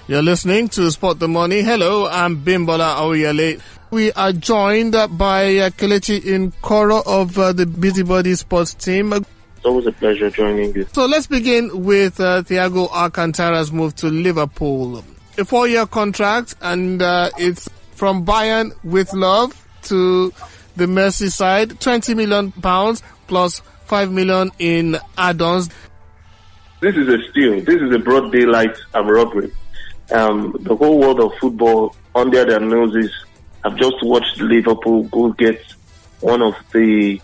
You're listening to Sport the Money. Hello, I'm Bimbola Aoyele. We are joined by Kelechi Nkoro of the Busybody Sports team. It's always a pleasure joining you. So let's begin with Thiago Alcantara's move to Liverpool. A 4-year contract, and it's from Bayern with love to the Messi side. £20 million plus $5 million in add-ons. This is a steal. This is a broad daylight robbery. The whole world of football under their noses have just watched Liverpool go get one of the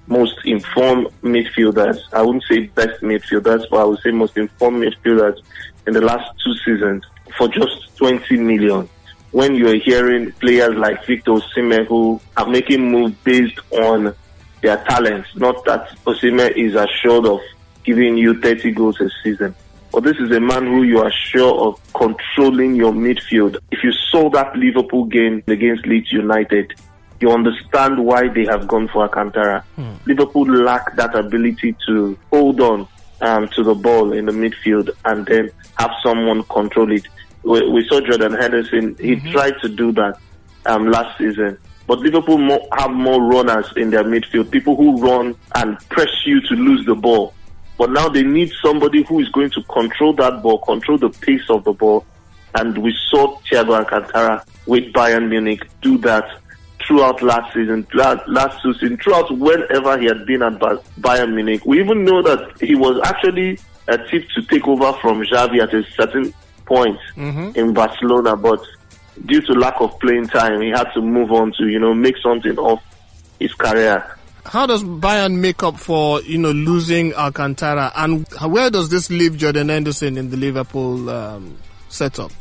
most informed midfielders. I wouldn't say best midfielders, but I would say most informed midfielders in the last 2 seasons for just 20 million. When you're hearing players like Victor Osimhen who are making moves based on their talents, not that Osimhen is assured of giving you 30 goals a season. But this is a man who you are sure of controlling your midfield. If you saw that Liverpool game against Leeds United, you understand why they have gone for Alcantara. Liverpool lack that ability to hold on to the ball in the midfield and then have someone control it. We saw Jordan Henderson. He tried to do that last season. But Liverpool have more runners in their midfield, people who run and press you to lose the ball. But now they need somebody who is going to control that ball, control the pace of the ball. And we saw Thiago Alcantara with Bayern Munich do that throughout last season, last 2 seasons, throughout whenever he had been at Bayern Munich. We even know that he was actually tipped to take over from Xavi at a certain point in Barcelona, but due to lack of playing time, he had to move on to, make something of his career. How does Bayern make up for, losing Alcantara? And where does this leave Jordan Henderson in the Liverpool setup?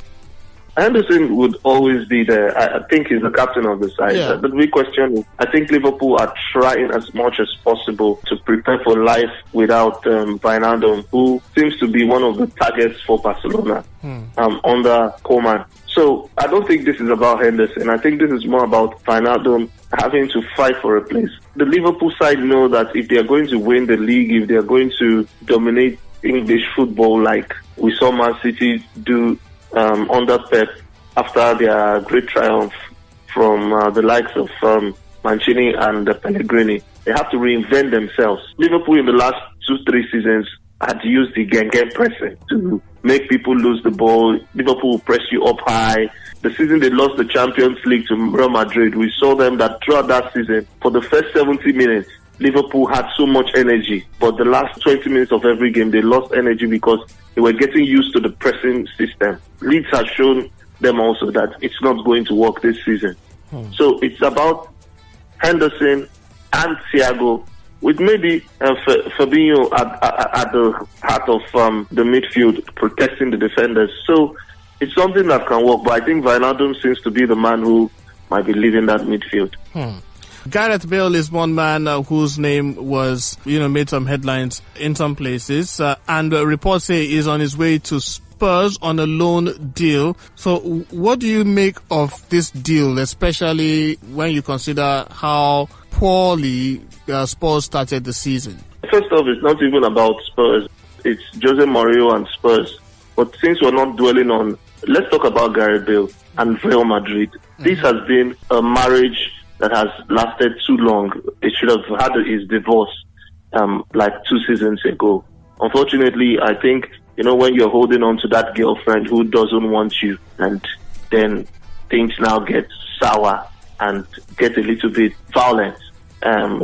Henderson would always be there. I think he's the captain of the side. Yeah. The big question is, I think Liverpool are trying as much as possible to prepare for life without Wijnaldum, who seems to be one of the targets for Barcelona under Koeman. So I don't think this is about Henderson. I think this is more about Wijnaldum having to fight for a place. The Liverpool side know that if they are going to win the league, if they are going to dominate English football like we saw Man City do under Pep after their great triumph from the likes of Mancini and Pellegrini, they have to reinvent themselves. Liverpool in the last 2-3 seasons had used the Gengen pressing to make people lose the ball. Liverpool will press you up high. The season they lost the Champions League to Real Madrid, we saw them that throughout that season, for the first 70 minutes, Liverpool had so much energy. But the last 20 minutes of every game, they lost energy because they were getting used to the pressing system. Leeds has shown them also that it's not going to work this season. So it's about Henderson and Thiago, with maybe Fabinho at the heart of the midfield, protecting the defenders. So it's something that can work, but I think Wijnaldum seems to be the man who might be leading that midfield. Gareth Bale is one man whose name was, made some headlines in some places, and reports say he's on his way to Spurs on a loan deal. So what do you make of this deal, especially when you consider how poorly Spurs started the season? First off, it's not even about Spurs. It's Jose Mourinho and Spurs. But since we're not dwelling on, let's talk about Gareth Bale and Real Madrid. This has been a marriage that has lasted too long. It should have had his divorce like 2 seasons ago. Unfortunately, I think, when you're holding on to that girlfriend who doesn't want you, and then things now get sour and get a little bit violent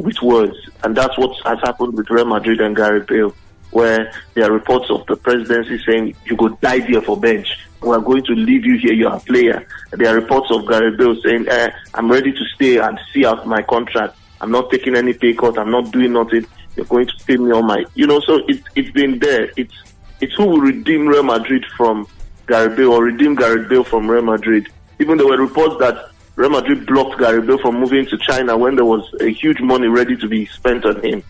with words. And that's what has happened with Real Madrid and Gareth Bale, where there are reports of the presidency saying, you go die there for bench. We're going to leave you here, you're a player. There are reports of Gareth Bale saying, I'm ready to stay and see out my contract. I'm not taking any pay cut. I'm not doing nothing. You're going to pay me all my... so it's been there. It's who will redeem Real Madrid from Gareth Bale or redeem Gareth Bale from Real Madrid. Even there were reports that Real Madrid blocked Gareth Bale from moving to China when there was a huge money ready to be spent on him.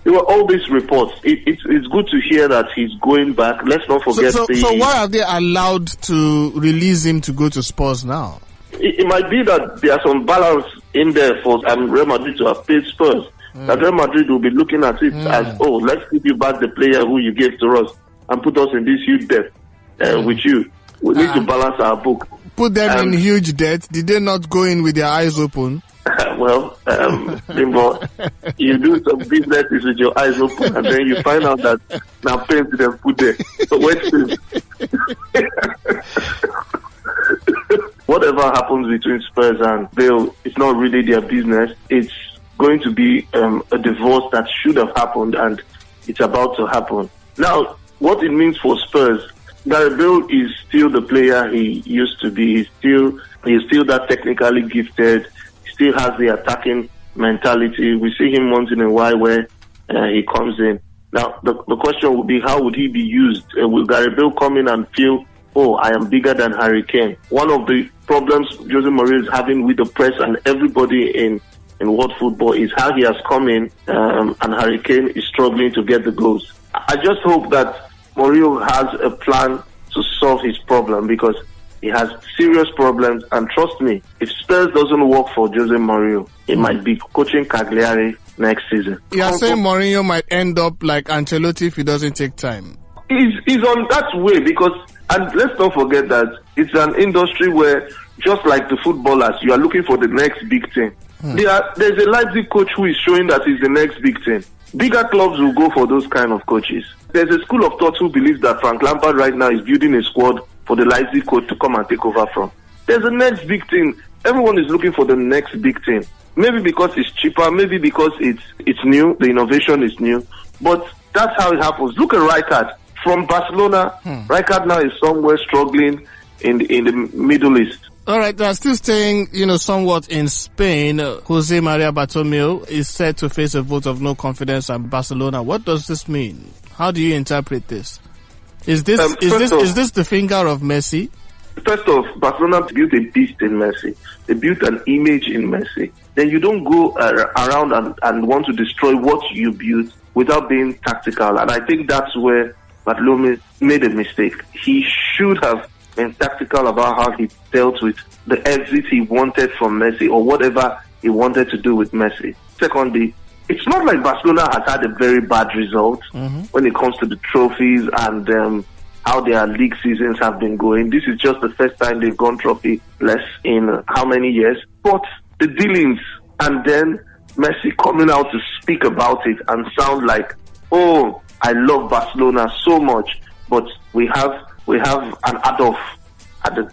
There were all these reports. It's good to hear that he's going back. Let's not forget So why are they allowed to release him to go to Spurs now? It might be that there's some balance in there for Real Madrid to have paid Spurs. That Real Madrid will be looking at it as, let's give you back the player who you gave to us and put us in this huge debt with you. We need to balance our book. Put them in huge debt. Did they not go in with their eyes open? Well, Bimbo, you do some businesses with your eyes open, and then you find out that now pain to them put there. So wait till whatever happens between Spurs and Bale, it's not really their business. It's going to be a divorce that should have happened, and it's about to happen. Now, what it means for Spurs, Gareth Bale is still the player he used to be. He's still that technically gifted. Still has the attacking mentality. We see him once in a while where he comes in. Now, the question would be, how would he be used? Will Gareth Bale come in and feel, oh, I am bigger than Harry Kane? One of the problems Jose Mourinho is having with the press and everybody in world football is how he has come in and Harry Kane is struggling to get the goals. I just hope that Mourinho has a plan to solve his problem, because he has serious problems, and trust me, if Spurs doesn't work for Jose Mourinho, he might be coaching Cagliari next season. You are saying Mourinho might end up like Ancelotti if he doesn't take time? He's on that way, because, and let's not forget that it's an industry where, just like the footballers, you are looking for the next big thing. There's a Leipzig coach who is showing that he's the next big thing. Bigger clubs will go for those kind of coaches. There's a school of thought who believes that Frank Lampard right now is building a squad for the Leipzig coach to come and take over from. There's a next big thing. Everyone is looking for the next big thing. Maybe because it's cheaper, maybe because it's new, the innovation is new. But that's how it happens. Look at Rijkaard from Barcelona. Rijkaard now is somewhere struggling in the Middle East. All right, still staying, somewhat in Spain. Jose Maria Bartomeu is set to face a vote of no confidence at Barcelona. What does this mean? How do you interpret this? Is this the finger of Messi? First off, Barcelona built a beast in Messi. They built an image in Messi. Then you don't go around and want to destroy what you built without being tactical. And I think that's where Bartomeu made a mistake. He should have been tactical about how he dealt with the exit he wanted from Messi, or whatever he wanted to do with Messi. Secondly, it's not like Barcelona has had a very bad result when it comes to the trophies and how their league seasons have been going. This is just the first time they've gone trophyless in how many years? But the dealings, and then Messi coming out to speak about it and sound like, oh, I love Barcelona so much, but we have an Adolf at the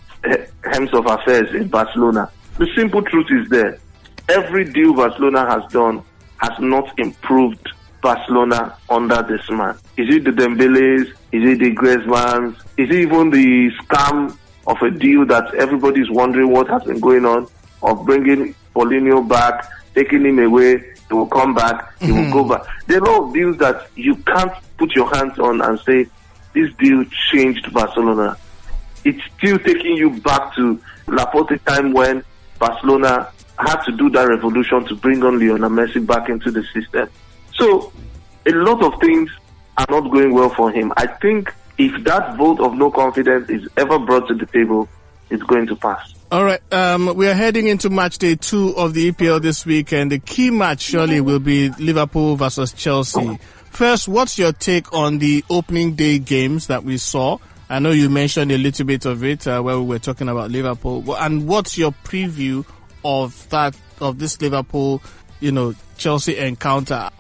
helms of affairs in Barcelona. The simple truth is there. Every deal Barcelona has done has not improved Barcelona under this man. Is it the Dembélés? Is it the Griezmanns? Is it even the scam of a deal that everybody is wondering what has been going on, of bringing Paulinho back, taking him away, he will come back, he will go back. There are a lot of deals that you can't put your hands on and say, this deal changed Barcelona. It's still taking you back to Laporte time when Barcelona had to do that revolution to bring on Lionel Messi back into the system. So, a lot of things are not going well for him. I think if that vote of no confidence is ever brought to the table, it's going to pass. All right, we are heading into match day 2 of the EPL this week, and the key match surely will be Liverpool versus Chelsea. First, what's your take on the opening day games that we saw? I know you mentioned a little bit of it where we were talking about Liverpool. And what's your preview of this Liverpool, Chelsea encounter?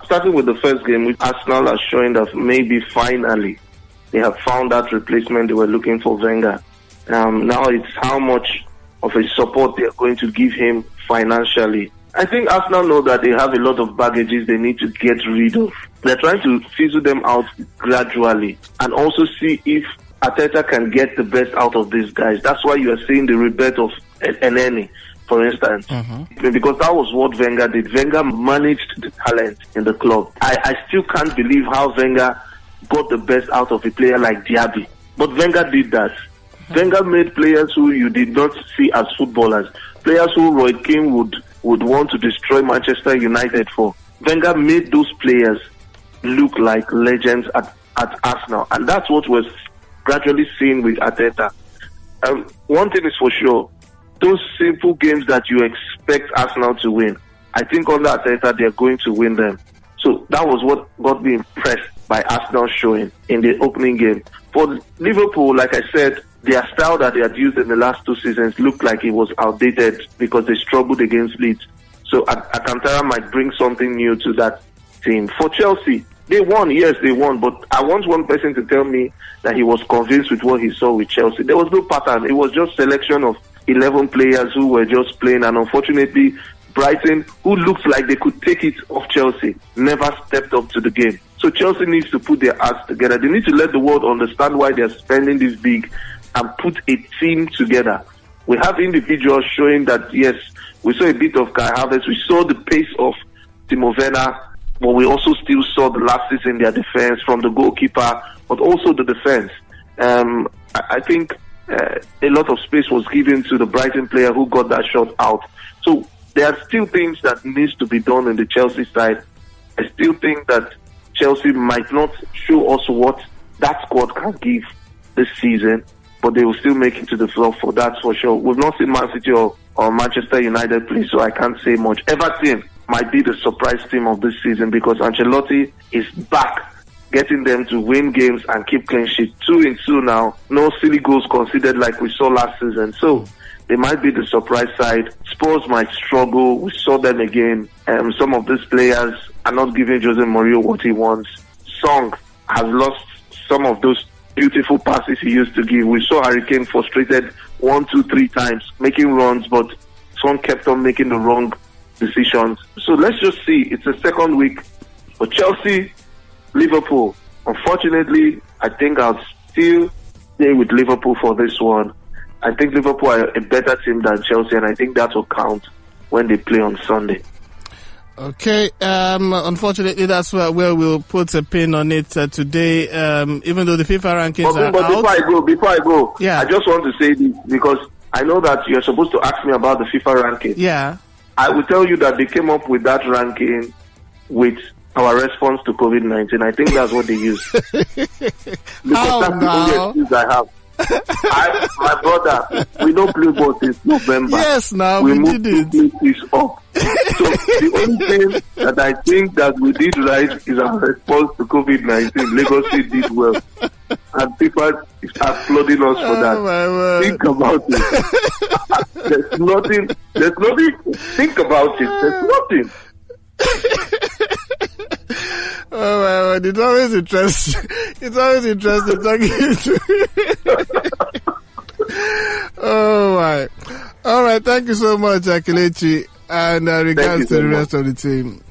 Starting with the first game, Arsenal are showing that maybe finally they have found that replacement they were looking for Wenger. Now it's how much of a support they are going to give him financially. I think Arsenal know that they have a lot of baggages they need to get rid of. They're trying to fizzle them out gradually and also see if Arteta can get the best out of these guys. That's why you are seeing the rebirth of Eneni, for instance. Because that was what Wenger did. Wenger managed the talent in the club. I still can't believe how Wenger got the best out of a player like Diaby. But Wenger did that. Wenger made players who you did not see as footballers. Players who Roy Keane would want to destroy Manchester United for. Wenger made those players look like legends at Arsenal. And that's what was gradually seen with Arteta. One thing is for sure, those simple games that you expect Arsenal to win, I think under Arteta they're going to win them. So that was what got me impressed by Arsenal showing in the opening game. For Liverpool, like I said, their style that they had used in the last 2 seasons looked like it was outdated because they struggled against Leeds. So Alcantara might bring something new to that team. For Chelsea, they won, yes, they won, but I want one person to tell me that he was convinced with what he saw with Chelsea. There was no pattern. It was just selection of 11 players who were just playing, and unfortunately, Brighton, who looked like they could take it off Chelsea, never stepped up to the game. So Chelsea needs to put their acts together. They need to let the world understand why they're spending this big and put a team together. We have individuals showing that, yes, we saw a bit of Kai Havertz, we saw the pace of Timo Werner, but we also still saw the lapses in their defense from the goalkeeper, but also the defense. I think a lot of space was given to the Brighton player who got that shot out. So there are still things that needs to be done on the Chelsea side. I still think that Chelsea might not show us what that squad can give this season, but they will still make it to the floor for that for sure. We've not seen Man City or Manchester United play, so I can't say much. Everton might be the surprise team of this season because Ancelotti is back, getting them to win games and keep clean sheet. 2-2 now. No silly goals considered like we saw last season. So they might be the surprise side. Spurs might struggle. We saw them again. Some of these players are not giving Jose Mourinho what he wants. Song has lost some of those beautiful passes he used to give. We saw Harry Kane frustrated 1, 2, 3 times, making runs, but Son kept on making the wrong decisions. So let's just see. It's the second week. But Chelsea, Liverpool, unfortunately, I think I'll still stay with Liverpool for this one. I think Liverpool are a better team than Chelsea, and I think that will count when they play on Sunday. Okay, unfortunately, that's where we'll put a pin on it today, even though the FIFA rankings are out. Before I go, yeah. I just want to say this because I know that you're supposed to ask me about the FIFA ranking. Yeah. I will tell you that they came up with that ranking with our response to COVID-19. I think that's what they used. Because that's the only excuse I have. My brother, we don't play ball since November. Yes, now we did moved it. This up. So the only thing that I think that we did right is our response to COVID-19. Lagos State did well, and people are applauding us for that. Think about it. There's nothing. Think about it. There's nothing. Oh my word, it's always interesting. It's always interesting talking to you. Oh my. All right, thank you so much, Kelechi, and regards to the rest of the team.